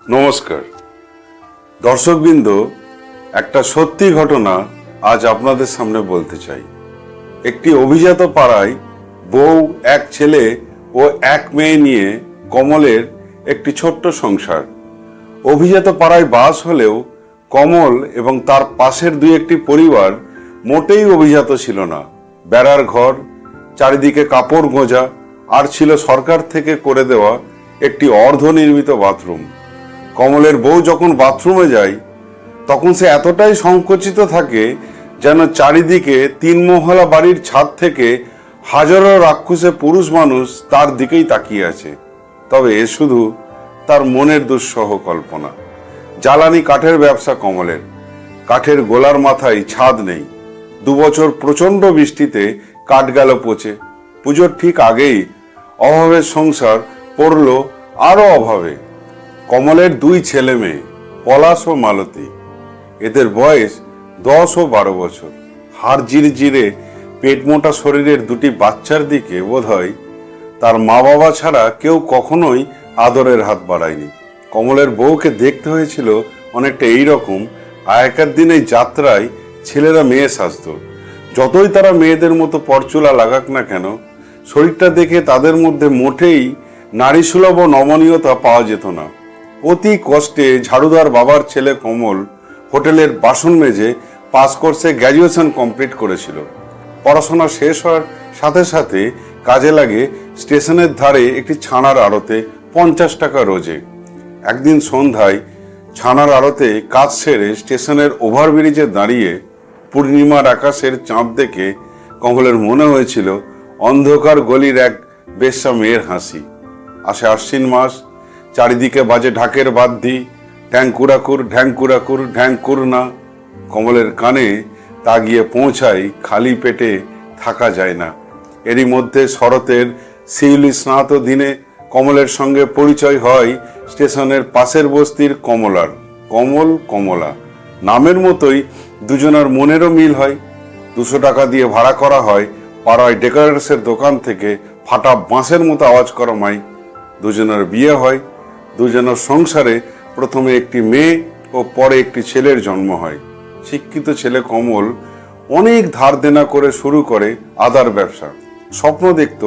নমস্কার দর্শকবৃন্দ, একটা সত্যি ঘটনা আজ আপনাদের সামনে বলতে চাই। একটি অভিজাত পাড়ায় বউ, এক ছেলে ও এক মেয়ে নিয়ে কমলের একটি ছোট্ট সংসার। অভিজাত পাড়ায় বাস হলেও কমল এবং তার পাশের দুই একটি পরিবার মোটেই অভিজাত ছিল না। বেড়ার ঘর, চারিদিকে কাপড় গোঁজা, আর ছিল সরকার থেকে করে দেওয়া একটি অর্ধনির্মিত বাথরুম। কমলের বউ যখন বাথরুমে যায় তখন সে এতটাই সংকুচিত থাকে যেন চারিদিকে 3 মহলা বাড়ির ছাদ থেকে হাজারো রাক্ষসে পুরুষ মানুষ তার দিকেই তাকিয়ে আছে। তবে এ শুধু তার মনের দুঃসহ কল্পনা। জ্বালানি কাঠের ব্যবসা কমলের। কাঠের গোলার মাথায় ছাদ নেই। 2 বছর প্রচন্ড বৃষ্টিতে কাঠ গেল পচে। পুজোর ঠিক আগেই অভাবের সংসার পড়ল আরো অভাবে। কমলের 2 ছেলে মেয়ে, পলাশ ও মালতী। এদের বয়স 10 ও 12 বছর। হাড় জিরে পেট মোটা শরীরের 2টি বাচ্চার দিকে বোধহয় তার মা বাবা ছাড়া কেউ কখনোই আদরের হাত বাড়ায়নি। কমলের বউকে দেখতে হয়েছিল অনেকটা এইরকম। আগেকার দিনে যাত্রায় ছেলেরা মেয়ে সাজত। যতই তারা মেয়েদের মতো পরচুলা লাগাক না কেন, শরীরটা দেখে তাদের মধ্যে মোটেই নারীসুলভ ও নমনীয়তা পাওয়া যেত না। অতি কষ্টে ঝাড়ুদার বাবার ছেলে কমল হোটেলের বাসন মেজে পাস কোর্সে গ্র্যাজুয়েশন কমপ্লিট করেছিল। পড়াশোনা শেষ হওয়ার সাথে সাথে কাজে লাগে স্টেশনের ধারে একটি ছানার আড়তে 50 টাকা রোজে। একদিন সন্ধ্যায় ছানার আড়তে কাজ সেরে স্টেশনের ওভারব্রিজে দাঁড়িয়ে পূর্ণিমার আকাশের চাঁদ দেখে কমলের মনে হয়েছিল অন্ধকার গলির এক বেশ্যা মেয়ের হাসি। আসে আশ্বিন মাস, চারিদিকে বাজে ঢাকের বাদ্যি, ঢ্যাংকুরাকুর ঢ্যাংকুরাকুর ঢ্যাংকুর না। কমলের কানে তা গিয়ে পৌঁছায়, খালি পেটে থাকা যায় না। এরই মধ্যে শরতের শিউলি স্নাত দিনে কমলের সঙ্গে পরিচয় হয় স্টেশনের পাশের বস্তির কমলার। কমল কমলা নামের মতোই দুজনের মনেরও মিল হয়। 200 টাকা দিয়ে ভাড়া করা হয় পাড়ায় ডেকোরেটসের দোকান থেকে ফাটা বাঁশের মতো আওয়াজ করা মাইক। দুজনের বিয়ে হয়। দুজনের সংসারে প্রথমে একটি মেয়ে ও পরে একটি ছেলের জন্ম হয়। শিক্ষিত ছেলে কমল অনেক ধার দেনা করে শুরু করে আদার ব্যবসা। স্বপ্ন দেখত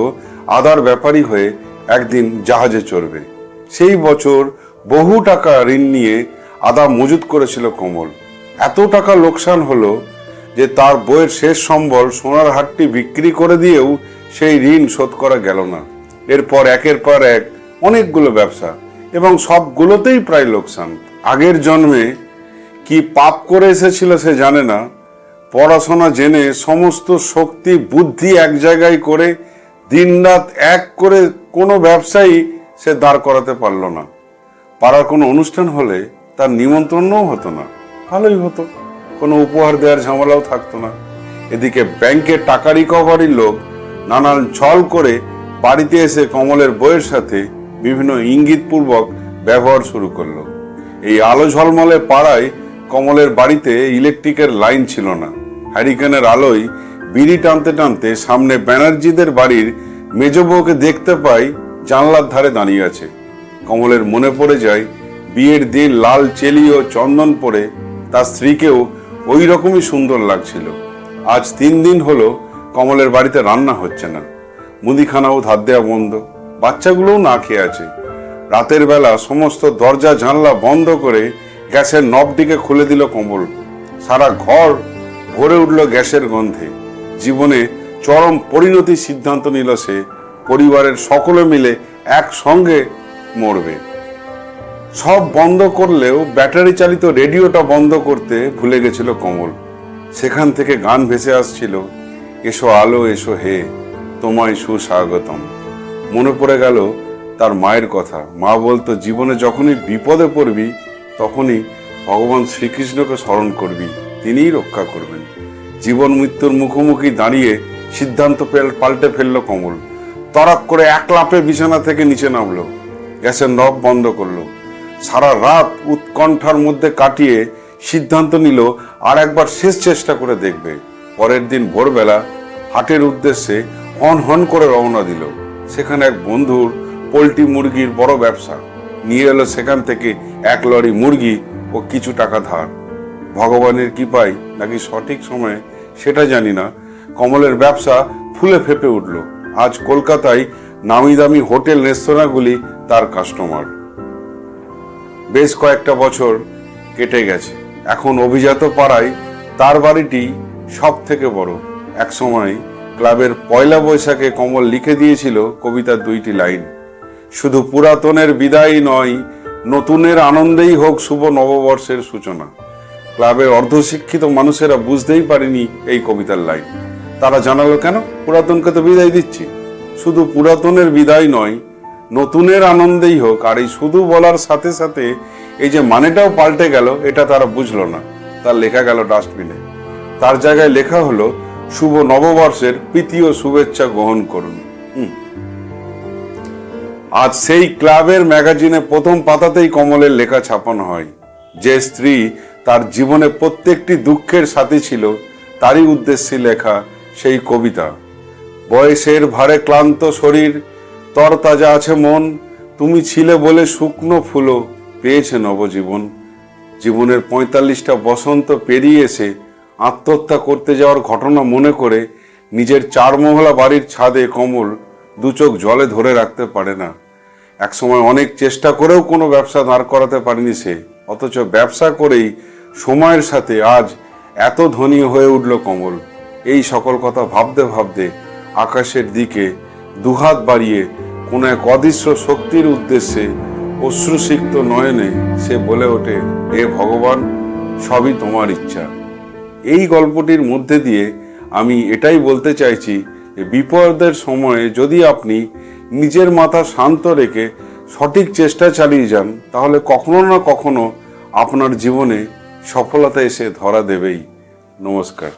আদার ব্যাপারী হয়ে একদিন জাহাজে চড়বে। সেই বছর বহু টাকা ঋণ নিয়ে আদা মজুত করেছিল কমল। এত টাকা লোকসান হলো যে তার বইয়ের শেষ সম্বল সোনার হাটটি বিক্রি করে দিয়েও সেই ঋণ শোধ করা গেল না। এরপর একের পর এক অনেকগুলো ব্যবসা, এবং সবগুলোতেই প্রায় লোকসান। আগের জন্মে কি পাপ করে এসেছিল সে জানে না। পড়াশোনা জেনে সমস্ত শক্তি বুদ্ধি এক জায়গায় করে দিনরাত এক করে কোনো ব্যবসায়ী সে দাঁড় করাতে পারল না। পাড়ার কোনো অনুষ্ঠান হলে তার নিমন্ত্রণও হতো না। ভালোই হতো, কোনো উপহার দেওয়ার ঝামেলাও থাকতো না। এদিকে ব্যাংকের টাকা রিকভারির লোক নানান ছল করে বাড়িতে এসে কমলের বইয়ের সাথে বিভিন্ন ইঙ্গিতপূর্বক ব্যবহার শুরু করলো। এই আলো ঝলমলে পাড়ায় কমলের বাড়িতে ইলেকট্রিকের লাইন ছিল না। হ্যারিকেনের আলোয় বিড়ি টানতে টানতে সামনে ব্যানার্জিদের বাড়ির মেজ বউকে দেখতে পাই জানলার ধারে দাঁড়িয়ে আছে। কমলের মনে পড়ে যায় বিয়ের দিন লাল চেলি ও চন্দন পরে তার স্ত্রীকেও ওই রকমই সুন্দর লাগছিল। আজ 3 দিন হলো কমলের বাড়িতে রান্না হচ্ছে না। মুদিখানাও ধার দেওয়া বন্ধ। বাচ্চাগুলোও না খেয়ে আছে। রাতের বেলা সমস্ত দরজা জানলা বন্ধ করে গ্যাসের নবটিকে খুলে দিল কমল। সারা ঘর ভরে উঠল গ্যাসের গন্ধে। জীবনে চরম পরিণতির সিদ্ধান্ত নিল সে। পরিবারের সকলে মিলে একসঙ্গে মরবে। সব বন্ধ করলেও ব্যাটারি চালিত রেডিওটা বন্ধ করতে ভুলে গেছিল কমল। সেখান থেকে গান ভেসে আসছিল, এসো আলো এসো হে তোমায় সুস্বাগতম। মনে পড়ে গেল তার মায়ের কথা। মা বলতো, জীবনে যখনই বিপদে পড়বি তখনই ভগবান শ্রীকৃষ্ণকে স্মরণ করবি, তিনিই রক্ষা করবেন। জীবন মৃত্যুর মুখোমুখি দাঁড়িয়ে সিদ্ধান্ত পাল্টে ফেললো কমল। তড়াক করে এক লাফে বিছানা থেকে নিচে নামলো, গ্যাসের নব বন্ধ করলো। সারা রাত উৎকণ্ঠার মধ্যে কাটিয়ে সিদ্ধান্ত নিল আর একবার শেষ চেষ্টা করে দেখবে। পরের দিন ভোরবেলা হাটের উদ্দেশ্যে হন হন করে রওনা দিল। সেখানে এক বন্ধুর পোল্ট্রি মুরগির বড় ব্যবসা। নিয়ে এলো সেখান থেকে 1 লরি মুরগি ও কিছু টাকা ধার। ভগবানের কৃপায় নাকি সঠিক সময়ে সেটা জানি না, কমলের ব্যবসা ফুলে ফেপে উঠল। আজ কলকাতায় নামি দামি হোটেল রেস্তোরাঁগুলি তার কাস্টমার। বেশ কয়েকটা বছর কেটে গেছে। এখন অভিজাত পাড়ায় তার বাড়িটি সব থেকে বড়। এক সময় ক্লাবের পয়লা বৈশাখে কমল লিখে দিয়েছিল কবিতার 2টি লাইন, শুধু পুরাতনের বিদায় নয়, নতুনের আনন্দেই হোক শুভ নববর্ষের সূচনা। ক্লাবের অর্ধশিক্ষিত মানুষেরা বুঝতেই পারেনি এই কবিতার লাইন। তারা জানালো, কেন পুরাতনকে তো বিদায় দিচ্ছি, শুধু পুরাতনের বিদায় নয়, নতুনের আনন্দেই হোক। আর এই শুধু বলার সাথে সাথে এই যে মানেটাও পাল্টে গেল, এটা তারা বুঝলো না। তার লেখা গেল ডাস্টবিনে। তার জায়গায় লেখা হলো, শুভ নববর্ষের প্রীতি ও শুভেচ্ছা গ্রহণ করুন। আজ সেই ক্লাবের ম্যাগাজিনে প্রথম পাতাতেই কমলের লেখা ছাপানো হয়। যে স্ত্রী তার জীবনে প্রত্যেকটি দুঃখের সাথী ছিল, তারই উদ্দেশ্যে লেখা সেই কবিতা। বয়সের ভারে ক্লান্ত শরীর, তরতাজা আছে মন, তুমি ছিলে বলে শুকনো ফুলও পেয়েছে নবজীবন। জীবনের 45টা বসন্ত পেরিয়ে এসে আত্মহত্যা করতে যাওয়ার ঘটনা মনে করে নিজের 4 মহলা বাড়ির ছাদে কমল 2 চোখ জলে ধরে রাখতে পারে না। একসময় অনেক চেষ্টা করেও কোনো ব্যবসা দাঁড় করাতে পারেনি সে, অথচ ব্যবসা করেই সময়ের সাথে আজ এত ধনী হয়ে উঠল কমল। এই সকল কথা ভাবতে ভাবতে আকাশের দিকে দুহাত বাড়িয়ে কোনো এক অদৃশ্য শক্তির উদ্দেশ্যে অশ্রুসিক্ত নয়নে সে বলে ওঠে, হে ভগবান, সবই তোমার ইচ্ছা। এই গল্পটির মধ্যে দিয়ে আমি এটাই বলতে চাইছি যে বিপদের সময়ে যদি আপনি নিজের মাথা শান্ত রেখে সঠিক চেষ্টা চালিয়ে যান, তাহলে কখনো না কখনো আপনার জীবনে সফলতা এসে ধরা দেবেই। নমস্কার।